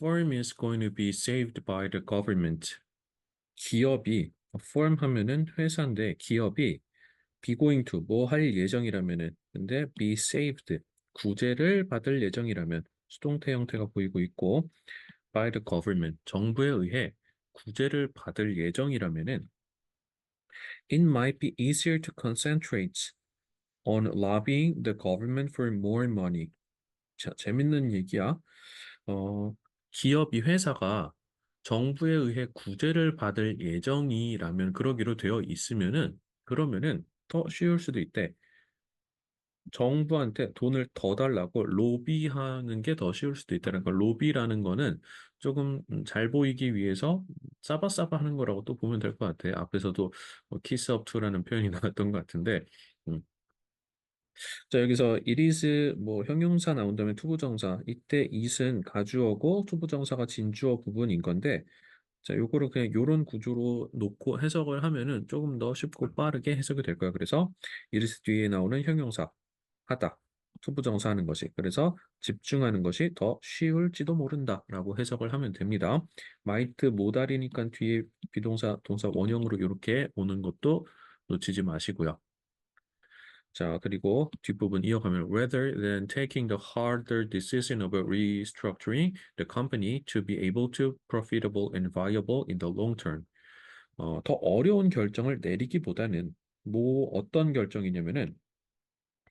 firm is going to be saved by the government. 기업이 firm 하면은 회사인데 기업이 be going to 뭐 할 예정이라면은 근데 be saved 구제를 받을 예정이라면 수동태 형태가 보이고 있고 by the government 정부에 의해 구제를 받을 예정이라면은 it might be easier to concentrate on lobbying the government for more money. 자, 재밌는 얘기야. 어, 기업이 회사가 정부에 의해 구제를 받을 예정이라면 그러기로 되어 있으면은 그러면은 더 쉬울 수도 있대. 정부한테 돈을 더 달라고 로비하는 게 더 쉬울 수도 있다는 거. 로비라는 거는 조금 잘 보이기 위해서 싸바싸바 하는 거라고 또 보면 될 것 같아. 앞에서도 뭐 키스 업 투라는 표현이 나왔던 것 같은데. 음. 자, 여기서 it is 뭐 형용사 나온 다음에 투부정사. 이때 it은 가주어고 투부정사가 진주어 부분인 건데 자, 요거를 그냥 요런 구조로 놓고 해석을 하면은 조금 더 쉽고 빠르게 해석이 될 거야. 그래서 이리스 뒤에 나오는 형용사 하다, 투부정사 하는 것이. 그래서 집중하는 것이 더 쉬울지도 모른다라고 해석을 하면 됩니다. might 모달이니까 뒤에 비동사, 동사 원형으로 이렇게 오는 것도 놓치지 마시고요. 자, 그리고 뒷부분 이어가면 rather than taking the harder decision of restructuring the company to be able to profitable and viable in the long term. 더 어려운 결정을 내리기보다는 뭐 어떤 결정이냐면은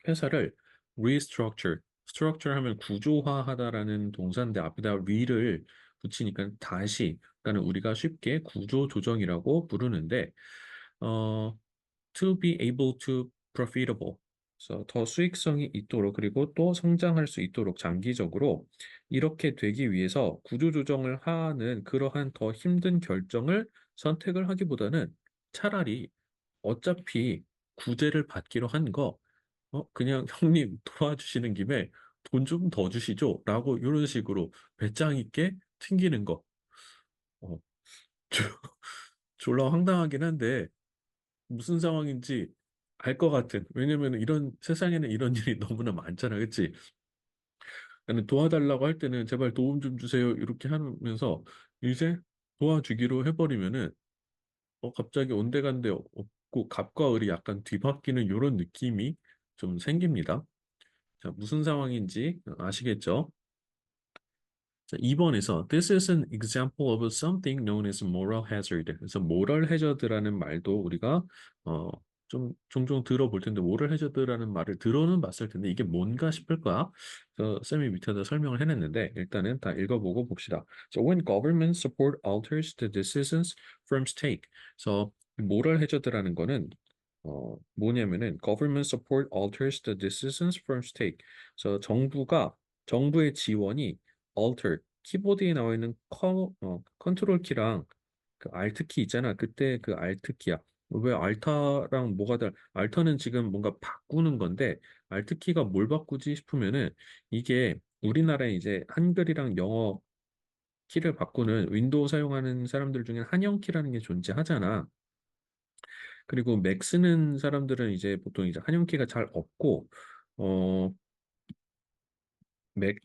회사를 restructure, structure 하면 구조화하다라는 동사인데 앞에다 re를 붙이니까 다시, 그러니까 우리가 쉽게 구조 조정이라고 부르는데 to be able to profitable. 그래서 더 수익성이 있도록 그리고 또 성장할 수 있도록 장기적으로 이렇게 되기 위해서 구조조정을 하는 그러한 더 힘든 결정을 선택을 하기보다는 차라리 어차피 구제를 받기로 한 거, 그냥 형님 도와주시는 김에 돈 좀 더 주시죠. 라고 이런 식으로 배짱 있게 튕기는 거. 어, 졸라 황당하긴 한데 무슨 상황인지 알 것 같은. 왜냐면 이런 세상에는 이런 일이 너무나 많잖아, 그치? 나는 도와달라고 할 때는 제발 도움 좀 주세요 이렇게 하면서 이제 도와주기로 해버리면은 갑자기 온데간데 없고 갑과 을이 약간 뒤바뀌는 이런 느낌이 좀 생깁니다. 자, 무슨 상황인지 아시겠죠? 자, 2번에서 This is an example of something known as moral hazard. 그래서 moral hazard라는 말도 우리가 어, 좀 종종 들어볼 텐데 moral hazard라는 말을 들어는 봤을 텐데 이게 뭔가 싶을 거야. 그래서 쌤이 밑에다 설명을 해냈는데 일단은 다 읽어보고 봅시다. So when government support alters the decisions from state. 그래서 moral hazard라는 거는 뭐냐면은 government support alters the decisions from state. 그래서 정부의 지원이 alter 키보드에 나와 있는 컨트롤 키랑 그 알트 키 있잖아. 그때 그 알트 키야. 왜 알타랑 뭐가 알터는 지금 뭔가 바꾸는 건데 알트 키가 뭘 바꾸지 싶으면은 이게 우리나라에 이제 한글이랑 영어 키를 바꾸는 윈도우 사용하는 사람들 중에 한영 키라는 게 존재하잖아. 그리고 맥 쓰는 사람들은 이제 보통 이제 한영 키가 잘 없고 어 맥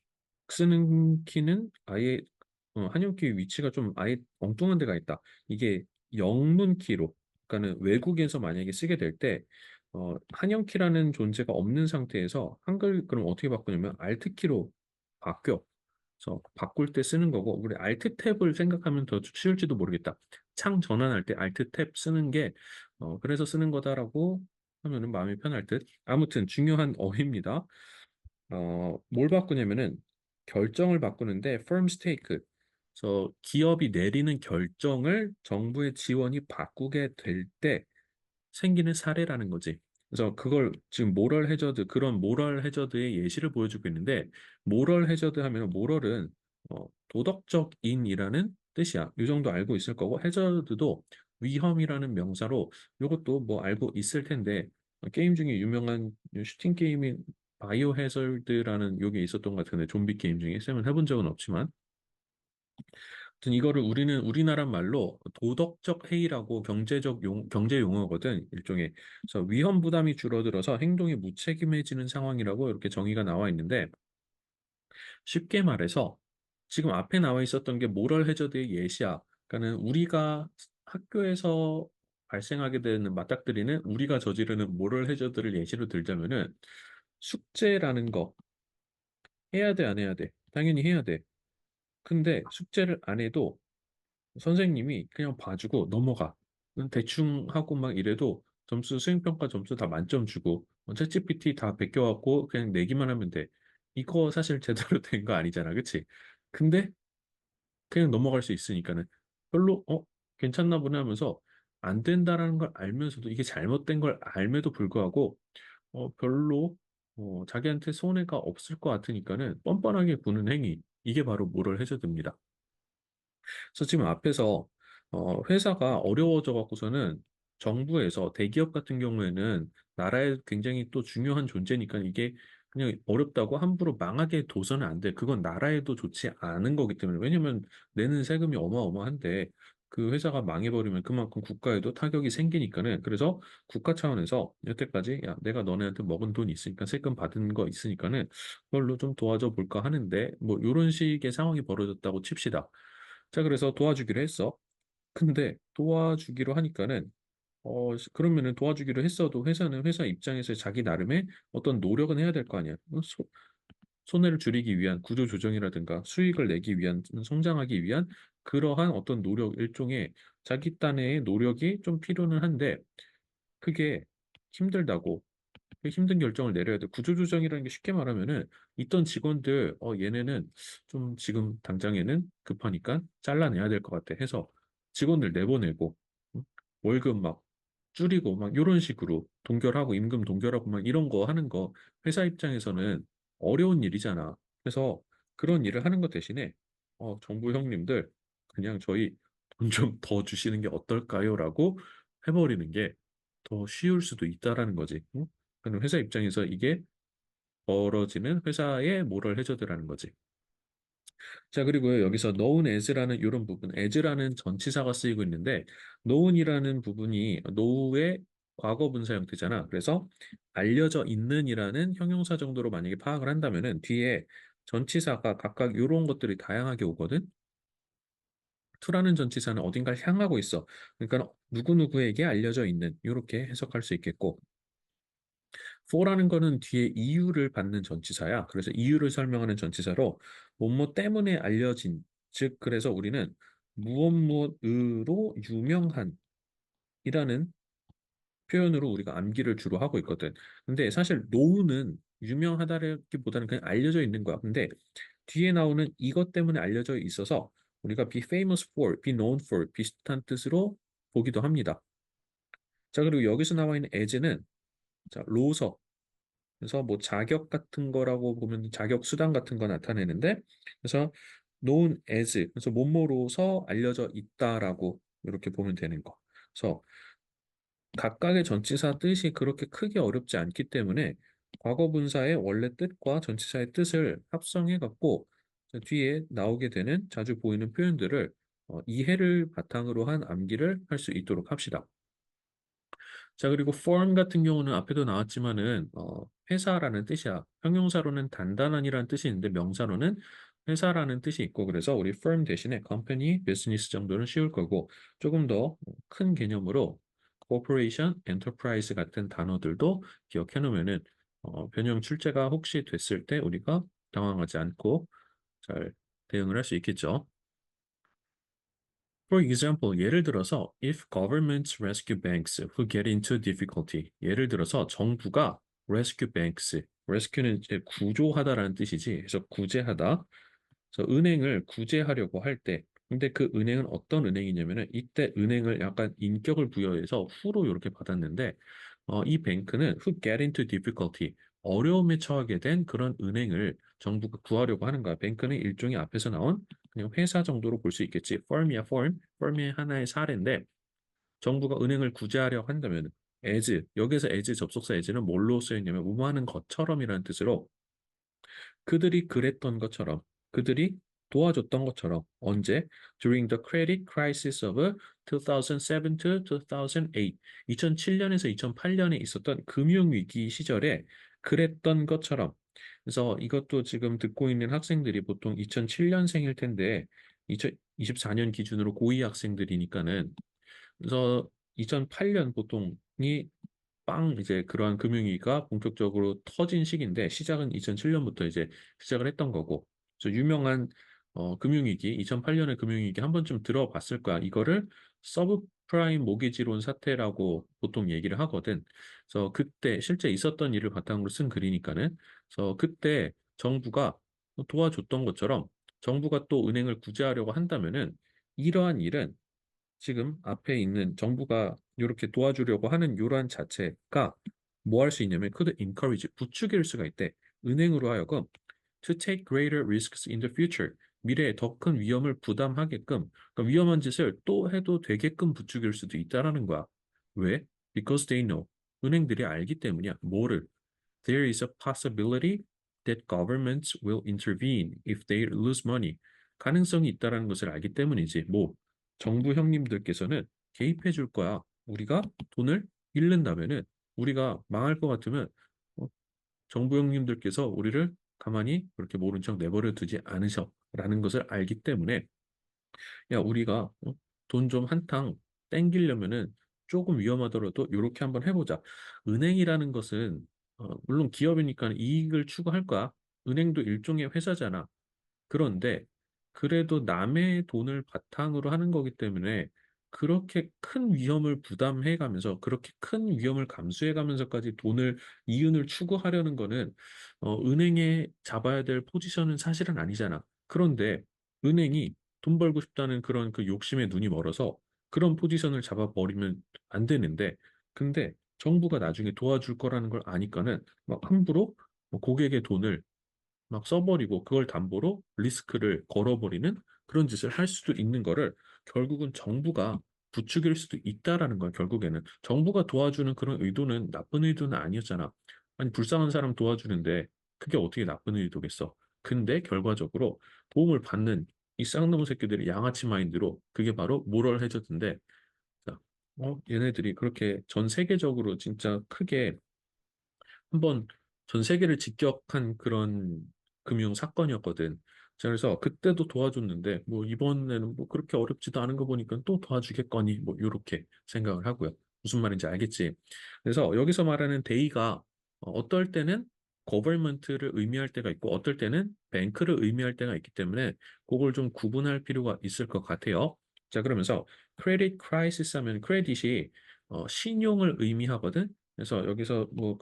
쓰는 키는 아예 한영키 위치가 좀 아예 엉뚱한 데가 있다. 이게 영문 키로, 그러니까는 외국에서 만약에 쓰게 될 때, 한영키라는 존재가 없는 상태에서 한글 그럼 어떻게 바꾸냐면 Alt 키로 바뀌어. 그래서 바꿀 때 쓰는 거고, 우리 Alt 탭을 생각하면 더 쉬울지도 모르겠다. 창 전환할 때 Alt 탭 쓰는 게, 그래서 쓰는 거다라고 하면은 마음이 편할 듯. 아무튼 중요한 어휘입니다. 뭘 바꾸냐면은 결정을 바꾸는데 firm stake. 그래서 기업이 내리는 결정을 정부의 지원이 바꾸게 될 때 생기는 사례라는 거지. 그래서 그걸 지금 모럴 해저드 그런 모럴 해저드의 예시를 보여주고 있는데 모럴 해저드 하면 모럴은 도덕적인이라는 뜻이야. 이 정도 알고 있을 거고 해저드도 위험이라는 명사로 이것도 뭐 알고 있을 텐데 게임 중에 유명한 슈팅 게임인 바이오 해저드라는 요게 있었던 것 같은데 좀비 게임 중에 쌤은 해본 적은 없지만 아무튼 이거를 우리는 우리나라 말로 도덕적 해이라고 경제 용어거든 일종의. 그래서 위험 부담이 줄어들어서 행동이 무책임해지는 상황이라고 이렇게 정의가 나와 있는데 쉽게 말해서 지금 앞에 나와 있었던 게 모럴 해저드의 예시야. 그러니까는 우리가 학교에서 발생하게 되는 맞닥뜨리는 우리가 저지르는 모럴 해저드를 예시로 들자면은 숙제라는 거 해야 돼, 안 해야 돼? 당연히 해야 돼. 근데 숙제를 안 해도 선생님이 그냥 봐주고 넘어가. 대충 하고 막 이래도 점수 수행평가 점수 다 만점 주고 챗GPT 다 베껴갖고 그냥 내기만 하면 돼. 이거 사실 제대로 된 거 아니잖아, 그치? 근데 그냥 넘어갈 수 있으니까는 별로 괜찮나 보네 하면서 안 된다라는 걸 알면서도 이게 잘못된 걸 알매도 불구하고 별로 자기한테 손해가 없을 것 같으니까는 뻔뻔하게 구는 행위 이게 바로 모럴 해저드입니다. 그래서 지금 앞에서 회사가 어려워져 갖고서는 정부에서 대기업 같은 경우에는 나라에 굉장히 또 중요한 존재니까 이게 그냥 어렵다고 함부로 망하게 둬서는 안 돼. 그건 나라에도 좋지 않은 거기 때문에. 왜냐면 내는 세금이 어마어마한데 그 회사가 망해버리면 그만큼 국가에도 타격이 생기니까는. 그래서 국가 차원에서 여태까지 야, 내가 너네한테 먹은 돈 있으니까 세금 받은 거 있으니까는 그걸로 좀 도와줘 볼까 하는데 뭐 이런 식의 상황이 벌어졌다고 칩시다. 자, 그래서 도와주기로 했어. 근데 도와주기로 하니까는 그러면은 도와주기로 했어도 회사는 회사 입장에서 자기 나름의 어떤 노력은 해야 될 거 아니야. 손해를 줄이기 위한 구조 조정이라든가 수익을 내기 위한 성장하기 위한 그러한 어떤 노력 일종의 자기 딴의 노력이 좀 필요는 한데 그게 힘들다고 그 힘든 결정을 내려야 돼. 구조조정이라는 게 쉽게 말하면은 있던 직원들 얘네는 좀 지금 당장에는 급하니까 잘라내야 될 것 같아 해서 직원들 내보내고 응? 월급 막 줄이고 막 이런 식으로 동결하고 임금 동결하고 막 이런 거 하는 거 회사 입장에서는 어려운 일이잖아. 그래서 그런 일을 하는 것 대신에 정부 형님들 그냥 저희 돈 좀 더 주시는 게 어떨까요?라고 해버리는 게 더 쉬울 수도 있다라는 거지. 응? 그럼 회사 입장에서 이게 벌어지는 회사의 모럴 해저드라는 거지. 자, 그리고 여기서 known as라는 이런 부분, as라는 전치사가 쓰이고 있는데 known이라는 부분이 know의 과거 분사 형태잖아. 그래서 알려져 있는이라는 형용사 정도로 만약에 파악을 한다면은 뒤에 전치사가 각각 이런 것들이 다양하게 오거든. to라는 전치사는 어딘가를 향하고 있어. 그러니까 누구누구에게 알려져 있는 이렇게 해석할 수 있겠고 for라는 거는 뒤에 이유를 받는 전치사야. 그래서 이유를 설명하는 전치사로 뭐뭐 때문에 알려진 즉 그래서 우리는 무엇 무엇으로 유명한 이라는 표현으로 우리가 암기를 주로 하고 있거든. 근데 사실 노우는 유명하다기보다는 그냥 알려져 있는 거야. 근데 뒤에 나오는 이것 때문에 알려져 있어서 우리가 be famous for, be known for 비슷한 뜻으로 보기도 합니다. 자, 그리고 여기서 나와 있는 as는 자, 로서 그래서 뭐 자격 같은 거라고 보면 자격 수당 같은 거 나타내는데 그래서 known as 그래서 뭐뭐로서 알려져 있다라고 이렇게 보면 되는 거. 그래서 각각의 전치사 뜻이 그렇게 크게 어렵지 않기 때문에 과거 분사의 원래 뜻과 전치사의 뜻을 합성해 갖고 뒤에 나오게 되는 자주 보이는 표현들을 이해를 바탕으로 한 암기를 할 수 있도록 합시다. 자, 그리고 firm 같은 경우는 앞에도 나왔지만은 회사라는 뜻이야. 형용사로는 단단한이라는 뜻이 있는데 명사로는 회사라는 뜻이 있고 그래서 우리 firm 대신에 company, business 정도는 쉬울 거고 조금 더 큰 개념으로 corporation, enterprise 같은 단어들도 기억해 놓으면은 변형 출제가 혹시 됐을 때 우리가 당황하지 않고 잘 대응을 할 수 있겠죠. For example, 예를 들어서 if governments rescue banks who get into difficulty. 예를 들어서 정부가 rescue banks, rescue는 이제 구조하다라는 뜻이지. 그래서 구제하다. 그래서 은행을 구제하려고 할 때, 근데 그 은행은 어떤 은행이냐면은 이때 은행을 약간 인격을 부여해서 후로 이렇게 받았는데, 이 뱅크는 who get into difficulty, 어려움에 처하게 된 그런 은행을 정부가 구하려고 하는 거야. 뱅크는 일종의 앞에서 나온 그냥 회사 정도로 볼 수 있겠지. firm이야, firm. firm의 하나의 사례인데, 정부가 은행을 구제하려고 한다면, as, 여기서 as 접속사 as는 뭘로 쓰였냐면, 뭐하는 것처럼이라는 뜻으로 그들이 그랬던 것처럼, 그들이 도와줬던 것처럼 언제? During the credit crisis of 2007 to 2008, 2007년에서 2008년에 있었던 금융위기 시절에 그랬던 것처럼 그래서 이것도 지금 듣고 있는 학생들이 보통 2007년생일 텐데 2024년 기준으로 고2 학생들이니까는 그래서 2008년 보통이 빵 이제 그러한 금융위기가 본격적으로 터진 시기인데 시작은 2007년부터 이제 시작을 했던 거고 그래서 유명한 금융위기 2008년의 금융위기 한 번쯤 들어봤을 거야. 이거를 서브프라임 모기지론 사태라고 보통 얘기를 하거든. 그래서 그때 실제 있었던 일을 바탕으로 쓴 글이니까는 그래서 그때 정부가 도와줬던 것처럼 정부가 또 은행을 구제하려고 한다면은 이러한 일은 지금 앞에 있는 정부가 이렇게 도와주려고 하는 이러한 자체가 뭐 할 수 있냐면 could encourage 부추길 수가 있대. 은행으로 하여금 to take greater risks in the future 미래에 더 큰 위험을 부담하게끔 그러니까 위험한 짓을 또 해도 되게끔 부추길 수도 있다라는 거야. 왜? Because they know 은행들이 알기 때문이야. 뭐를? There is a possibility that governments will intervene if they lose money. 가능성이 있다라는 것을 알기 때문이지. 뭐 정부 형님들께서는 개입해 줄 거야. 우리가 돈을 잃는다면은 우리가 망할 것 같으면 어, 정부 형님들께서 우리를 가만히 그렇게 모른 척 내버려 두지 않으셔라는 것을 알기 때문에 야 우리가 돈 좀 한탕 땡기려면은 조금 위험하더라도 이렇게 한번 해보자. 은행이라는 것은 물론 기업이니까 이익을 추구할 거야. 은행도 일종의 회사잖아. 그런데 그래도 남의 돈을 바탕으로 하는 거기 때문에 그렇게 큰 위험을 부담해 가면서 그렇게 큰 위험을 감수해 가면서까지 돈을 이윤을 추구하려는 거는 은행에 잡아야 될 포지션은 사실은 아니잖아. 그런데 은행이 돈 벌고 싶다는 그런 그 욕심에 눈이 멀어서 그런 포지션을 잡아버리면 안 되는데 근데 정부가 나중에 도와줄 거라는 걸 아니까는 막 함부로 뭐 고객의 돈을 막 써버리고 그걸 담보로 리스크를 걸어버리는 그런 짓을 할 수도 있는 거를 결국은 정부가 부추길 수도 있다라는 거야, 결국에는. 정부가 도와주는 그런 의도는 나쁜 의도는 아니었잖아. 아니, 불쌍한 사람 도와주는데 그게 어떻게 나쁜 의도겠어. 근데 결과적으로 도움을 받는 이 쌍놈의 새끼들이 양아치 마인드로 그게 바로 모럴 해저드인데, 자, 얘네들이 그렇게 전 세계적으로 진짜 크게 한번 전 세계를 직격한 그런 금융 사건이었거든. 자, 그래서 그때도 도와줬는데 뭐 이번에는 뭐 그렇게 어렵지도 않은 거 보니까 또 도와주겠거니 뭐 이렇게 생각을 하고요. 무슨 말인지 알겠지? 그래서 여기서 말하는 데이가 어떨 때는 거버먼트를 의미할 때가 있고 어떨 때는 뱅크를 의미할 때가 있기 때문에 그걸 좀 구분할 필요가 있을 것 같아요. 자, 그러면서 크레딧 크라이시스 하면 크레딧이 신용을 의미하거든. 그래서 여기서 뭐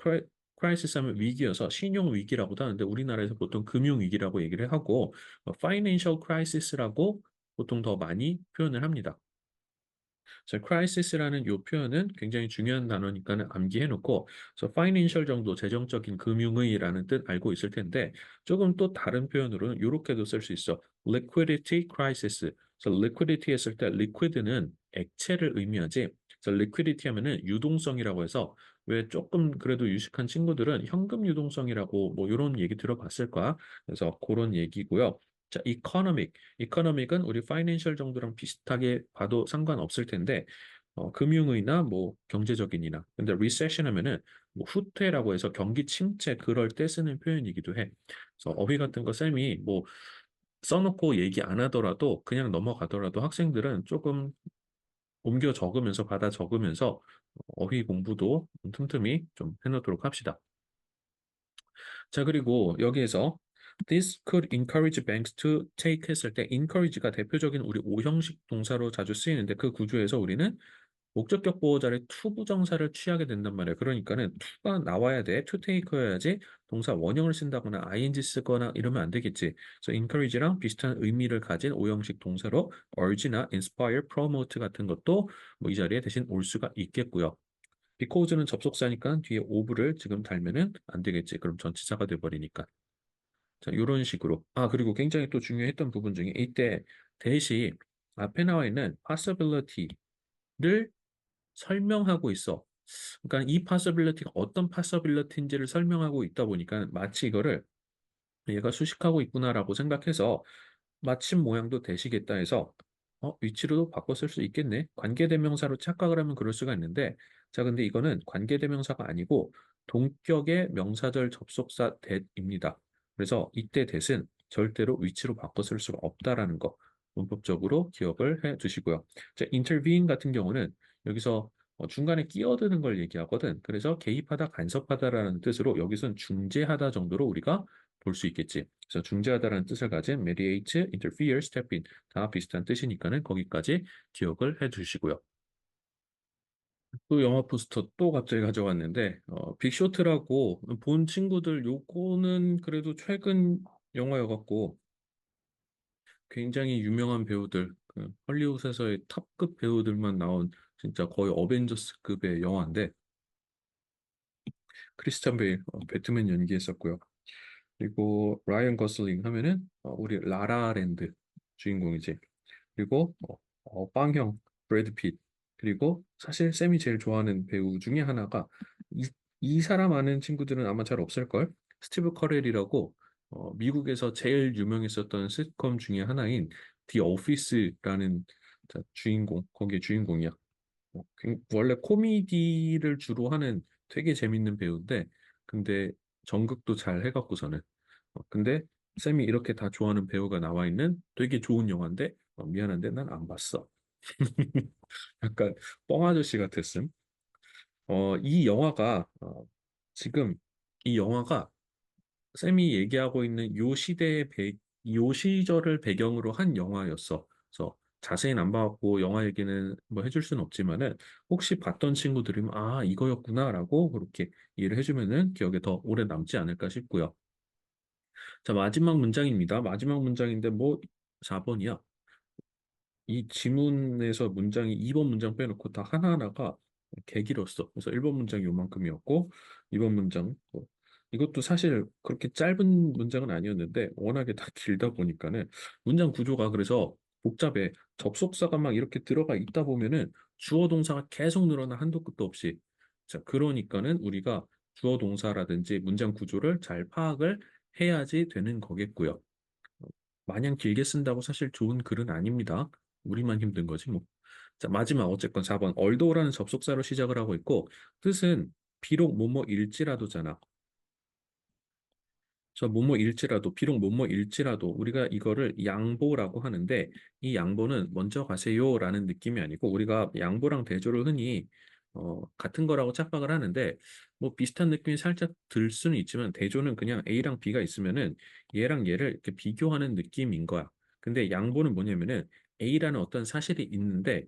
크라이시스 하면 위기여서 신용 위기라고도 하는데 우리나라에서 보통 금융 위기라고 얘기를 하고 파이낸셜 크라이시스라고 보통 더 많이 표현을 합니다. 그래서 crisis라는 이 표현은 굉장히 중요한 단어니까는 암기해 놓고 그래서 financial 정도 재정적인 금융의라는 뜻 알고 있을 텐데 조금 또 다른 표현으로는 이렇게도 쓸 수 있어. liquidity crisis. 그래서 liquidity 했을 때 liquid는 액체를 의미하지. 그래서 liquidity 하면은 유동성이라고 해서 왜 조금 그래도 유식한 친구들은 현금 유동성이라고 뭐 이런 얘기 들어봤을 거야. 그래서 그런 얘기고요. 자, economic은 우리 파이낸셜 정도랑 비슷하게 봐도 상관없을 텐데 금융이나 뭐 경제적인이나 근데 recession 하면은 뭐 후퇴라고 해서 경기 침체 그럴 때 쓰는 표현이기도 해. 그래서 어휘 같은 거 쌤이 뭐 써놓고 얘기 안 하더라도 그냥 넘어가더라도 학생들은 조금 옮겨 적으면서 받아 적으면서 어휘 공부도 틈틈이 좀 해놓도록 합시다. 자, 그리고 여기에서 This could encourage banks to take 했을 때 encourage가 대표적인 우리 오형식 동사로 자주 쓰이는데 그 구조에서 우리는 목적격 보호자의 to 부정사를 취하게 된단 말이에요. 그러니까는 to가 나와야 돼. to take여야지 동사 원형을 쓴다거나 ing 쓰거나 이러면 안 되겠지. 그래서 encourage랑 비슷한 의미를 가진 오형식 동사로 urge나 inspire, promote 같은 것도 뭐 이 자리에 대신 올 수가 있겠고요. because는 접속사니까 뒤에 of를 지금 달면은 안 되겠지. 그럼 전치사가 돼버리니까. 자, 이런 식으로. 아, 그리고 굉장히 또 중요했던 부분 중에 이때 대시 앞에 나와 있는 possibility를 설명하고 있어. 그러니까 이 possibility가 어떤 possibility인지를 설명하고 있다 보니까 마치 이거를 얘가 수식하고 있구나라고 생각해서 마침 모양도 대시겠다 해서 위치로도 바꿔 쓸 수 있겠네. 관계대명사로 착각을 하면 그럴 수가 있는데 자, 근데 이거는 관계대명사가 아니고 동격의 명사절 접속사 that입니다. 그래서 이때 that은 절대로 위치로 바꿔 쓸 수가 없다라는 거 문법적으로 기억을 해 두시고요. 자, intervene 같은 경우는 여기서 중간에 끼어드는 걸 얘기하거든. 그래서 개입하다, 간섭하다라는 뜻으로 여기선 중재하다 정도로 우리가 볼 수 있겠지. 그래서 중재하다라는 뜻을 가진 mediate, interfere, step in 다 비슷한 뜻이니까는 거기까지 기억을 해 두시고요. 또 영화 포스터 또 갑자기 가져왔는데 빅쇼트라고 본 친구들 요거는 그래도 최근 영화여갖고 굉장히 유명한 배우들 그 헐리우드에서의 탑급 배우들만 나온 진짜 거의 어벤져스급의 영화인데 크리스찬 베일 배트맨 연기했었고요. 그리고 라이언 거슬링 하면은 우리 라라랜드 주인공이지. 그리고 빵형 브래드 핏 그리고 사실 쌤이 제일 좋아하는 배우 중에 하나가 이 사람 아는 친구들은 아마 잘 없을걸? 스티브 커렐이라고 미국에서 제일 유명했었던 시트콤 중에 하나인 디 오피스라는 주인공 거기에 주인공이야. 원래 코미디를 주로 하는 되게 재밌는 배우인데 근데 연극도 잘 해갖고서는 근데 쌤이 이렇게 다 좋아하는 배우가 나와 있는 되게 좋은 영화인데 미안한데 난 안 봤어. 약간 뻥 아저씨 같았음. 이 영화가 지금 이 영화가 쌤이 얘기하고 있는 요 시절을 배경으로 한 영화였어. 그래서 자세히는 안 봐갖고 영화 얘기는 뭐 해줄 수는 없지만은 혹시 봤던 친구들이면 아 이거였구나라고 그렇게 이해를 해주면은 기억에 더 오래 남지 않을까 싶고요. 자 마지막 문장입니다. 마지막 문장인데 뭐 4번이야. 이 지문에서 문장이 2번 문장 빼놓고 다 하나하나가 개 길었어. 그래서 1번 문장이 요만큼이었고 2번 문장 이것도 사실 그렇게 짧은 문장은 아니었는데 워낙에 다 길다 보니까는 문장 구조가 그래서 복잡해. 접속사가 막 이렇게 들어가 있다 보면은 주어 동사가 계속 늘어나 한도 끝도 없이. 자, 그러니까는 우리가 주어 동사라든지 문장 구조를 잘 파악을 해야지 되는 거겠고요. 마냥 길게 쓴다고 사실 좋은 글은 아닙니다. 우리만 힘든 거지 뭐. 자, 마지막 어쨌건 4번 얼도라는 접속사로 시작을 하고 있고 뜻은 비록 뭐뭐일지라도잖아. 저 뭐뭐일지라도 비록 뭐뭐일지라도 우리가 이거를 양보라고 하는데 이 양보는 먼저 가세요라는 느낌이 아니고 우리가 양보랑 대조를 흔히 같은 거라고 착각을 하는데 뭐 비슷한 느낌이 살짝 들 수는 있지만 대조는 그냥 A랑 B가 있으면은 얘랑 얘를 이렇게 비교하는 느낌인 거야. 근데 양보는 뭐냐면은 A라는 어떤 사실이 있는데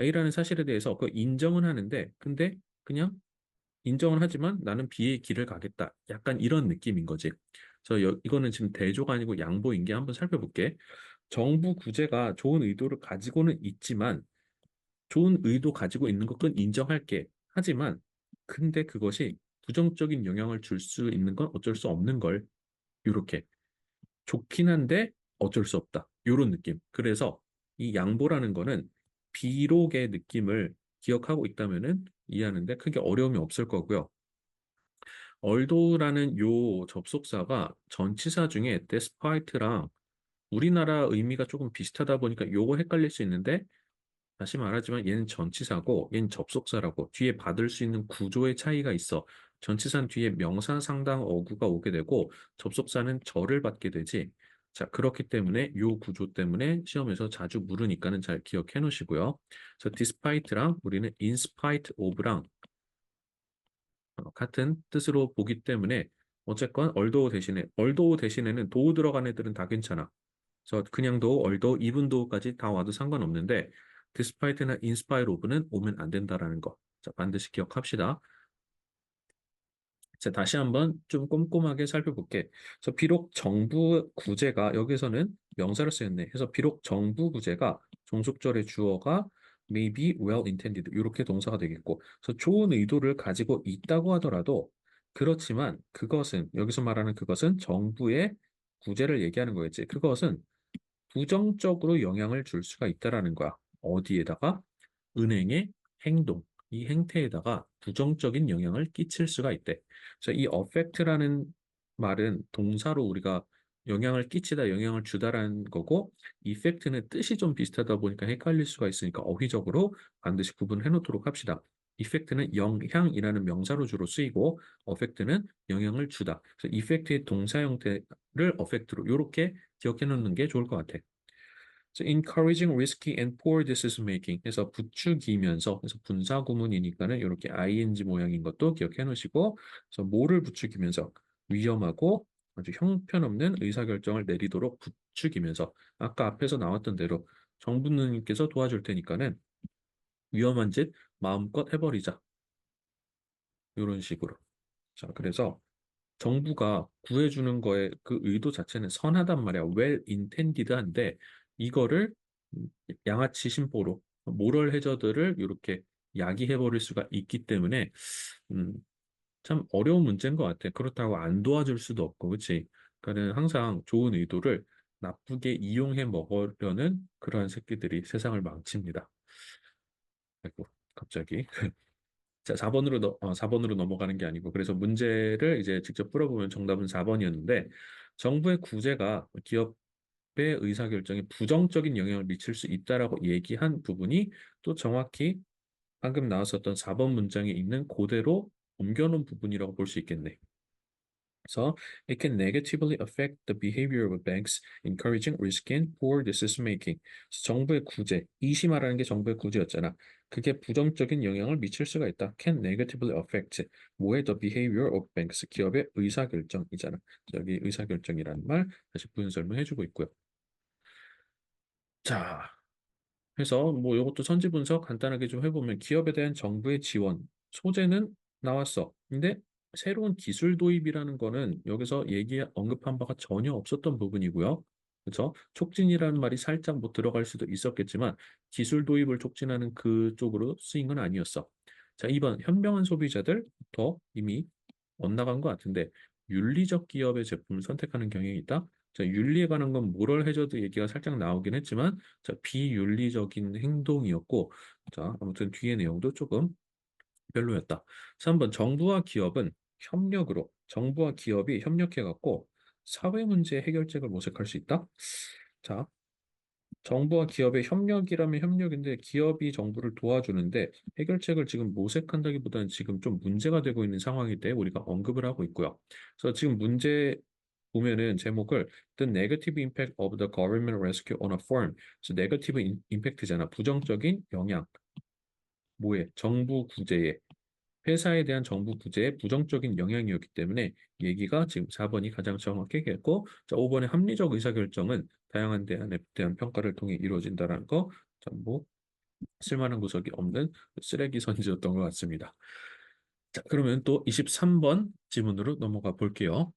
A라는 사실에 대해서 그 인정은 하는데 근데 그냥 인정은 하지만 나는 B의 길을 가겠다. 약간 이런 느낌인 거지. 이거는 지금 대조가 아니고 양보인 게 한번 살펴볼게. 정부 구제가 좋은 의도를 가지고는 있지만 좋은 의도 가지고 있는 것은 인정할게. 하지만 근데 그것이 부정적인 영향을 줄 수 있는 건 어쩔 수 없는 걸. 이렇게 좋긴 한데 어쩔 수 없다. 이런 느낌. 그래서 이 양보라는 거는 비록의 느낌을 기억하고 있다면은 이해하는데 크게 어려움이 없을 거고요. 얼도라는 요 접속사가 전치사 중에 despite랑 우리나라 의미가 조금 비슷하다 보니까 요거 헷갈릴 수 있는데 다시 말하지만 얘는 전치사고 얘는 접속사라고 뒤에 받을 수 있는 구조의 차이가 있어. 전치사는 뒤에 명사 상당 어구가 오게 되고 접속사는 절을 받게 되지. 자, 그렇기 때문에 요 구조 때문에 시험에서 자주 물으니까는 잘 기억해 놓으시고요. 그래서 despite랑 우리는 in spite of랑 같은 뜻으로 보기 때문에 어쨌건 얼도우 대신에는 도우 들어간 애들은 다 괜찮아. 그래서 그냥 도우, 얼도우, 이분 도우까지 다 와도 상관없는데 despite나 in spite of는 오면 안 된다라는 거. 자, 반드시 기억합시다. 자, 다시 한번 좀 꼼꼼하게 살펴볼게. 그래서 비록 정부 구제가 여기서는 명사로 쓰였네. 그래서 비록 정부 구제가 종속절의 주어가 may be well intended 이렇게 동사가 되겠고, 그래서 좋은 의도를 가지고 있다고 하더라도 그렇지만 그것은 여기서 말하는 그것은 정부의 구제를 얘기하는 거겠지. 그것은 부정적으로 영향을 줄 수가 있다라는 거야. 어디에다가? 은행의 행동, 이 행태에다가 부정적인 영향을 끼칠 수가 있대. 그래서 이 affect라는 말은 동사로 우리가 영향을 끼치다, 영향을 주다라는 거고, effect는 뜻이 좀 비슷하다 보니까 헷갈릴 수가 있으니까 어휘적으로 반드시 구분해 놓도록 합시다. effect는 영향이라는 명사로 주로 쓰이고 affect는 영향을 주다. 그래서 effect의 동사 형태를 affect로 이렇게 기억해 놓는 게 좋을 것 같아. So encouraging risky and poor decision making 해서 부추기면서 그래서 분사 구문이니까는 이렇게 ing 모양인 것도 기억해 놓으시고 그래서 뭐를 부추기면서 위험하고 아주 형편없는 의사결정을 내리도록 부추기면서 아까 앞에서 나왔던 대로 정부님께서 도와줄 테니까는 위험한 짓 마음껏 해버리자 이런 식으로. 자, 그래서 정부가 구해주는 거에 그 의도 자체는 선하단 말이야. well intended한데 이거를 양아치 심보로 모럴 해저드를 이렇게 야기해 버릴 수가 있기 때문에 음, 참 어려운 문제인 것 같아. 그렇다고 안 도와줄 수도 없고, 그렇지? 그러니까는 항상 좋은 의도를 나쁘게 이용해 먹으려는 그러한 새끼들이 세상을 망칩니다. 아이고, 갑자기. 자, 4번으로 넘어가는 게 아니고, 그래서 문제를 이제 직접 풀어보면 정답은 4번이었는데, 정부의 구제가 기업의 의사결정에 부정적인 영향을 미칠 수 있다라고 얘기한 부분이 또 정확히 방금 나왔었던 4번 문장에 있는 그대로 옮겨놓은 부분이라고 볼 수 있겠네. 그래서 it can negatively affect the behavior of banks, encouraging risk and poor decision making. 그래서 정부의 구제, 이시 말하는 게 정부의 구제였잖아. 그게 부정적인 영향을 미칠 수가 있다. Can negatively affect 뭐의 the behavior of banks, 기업의 의사결정이잖아. 여기 의사결정이라는 말 다시 부연 설명해주고 있고요. 자, 그래서 뭐 이것도 선지 분석 간단하게 좀 해보면 기업에 대한 정부의 지원, 소재는 나왔어. 근데 새로운 기술 도입이라는 거는 여기서 언급한 바가 전혀 없었던 부분이고요. 그렇죠? 촉진이라는 말이 살짝 뭐 들어갈 수도 있었겠지만 기술 도입을 촉진하는 그쪽으로 쓰인 건 아니었어. 자, 2번 현명한 소비자들부터 이미 엇나간 것 같은데 윤리적 기업의 제품을 선택하는 경향이 있다. 자, 윤리에 관한 건 모럴 해저드 얘기가 살짝 나오긴 했지만 자, 비윤리적인 행동이었고 자, 아무튼 뒤의 내용도 조금 별로였다. 3번 정부와 기업이 협력해 갖고 사회 문제 해결책을 모색할 수 있다. 자, 정부와 기업의 협력이라면 협력인데 기업이 정부를 도와주는데 해결책을 지금 모색한다기보다는 지금 좀 문제가 되고 있는 상황일 때 우리가 언급을 하고 있고요. 그래서 지금 문제 보면은 제목을 The Negative Impact of the Government Rescue on a Firm. 그래서 네거티브 임팩트잖아. 부정적인 영향. 뭐에? 정부 구제에. 회사에 대한 정부 구제의 부정적인 영향이었기 때문에 얘기가 지금 4번이 가장 정확하겠고 자, 5번의 합리적 의사결정은 다양한 대안에 대한 평가를 통해 이루어진다는 거 전부 쓸만한 구석이 없는 쓰레기 선지였던 것 같습니다. 자, 그러면 또 23번 지문으로 넘어가 볼게요.